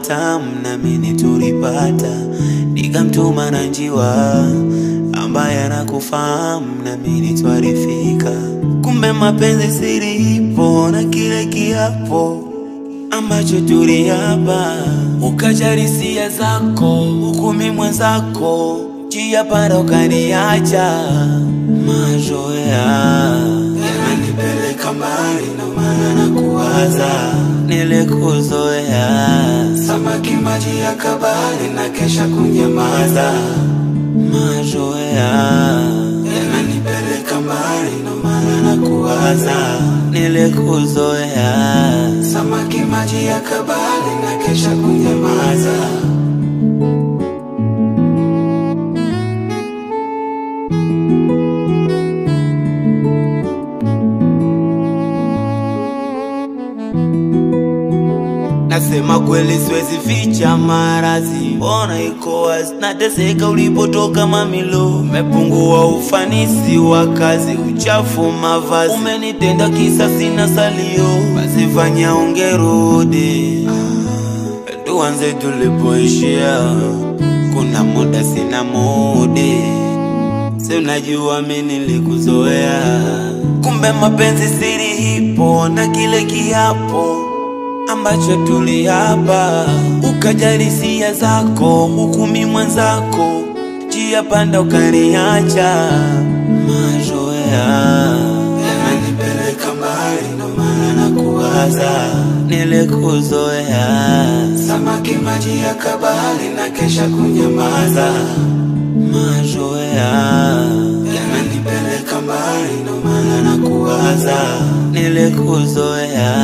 matamu na mimi tulipata, nikamtuma na njiwa ambaye anakufahamu na mimi twarifika. Kumbe mapenzi siri ipo na kile kiapo ambacho tuliapa, ukajarisia zako ukumi mwenzako, njia panda ukaniacha. Mazoea yananipeleka mbali na maana nakuwaza, nilikuzoea samaki maji ya kabali na kesha kunyamaza. Mazoea yananipeleka mbali na maana nakuwaza, nilikuzoea samaki maji ya kabali na kesha kunyamaza. Nasema kweli siwezi ficha marazi, mbona iko wazi nateseka ulipotoka mamilo. Umepungua ufanisi wa kazi, uchafu mavazi, umenitenda kisa sina salio. Basi fanya ungerudi, tuanze tulipoishia, kuna muda sina mudi. Si unajua mimi nilikuzoea, kumbe mapenzi siri ipo na kile kiapo ambacho tuliapa, ukajarisia zako ukumi mwenzako, njia panda ukaniacha. Mazoea yananipeleka mbali na maana nakuwaza, nilikuzoea samaki maji ya kabali na kesha kunyamaza. Mazoea yananipeleka mbali na maana nakuwaza, nilikuzoea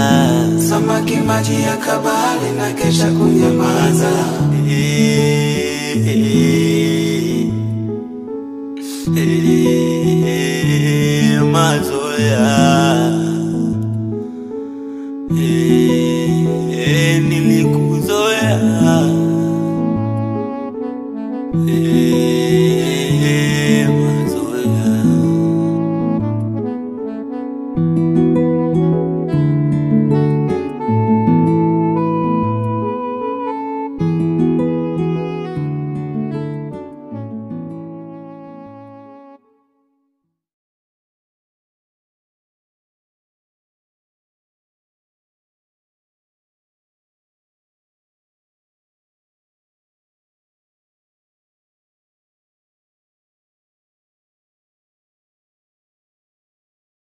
samaki maji ya kabali na kesha kunyamaza. Mazoea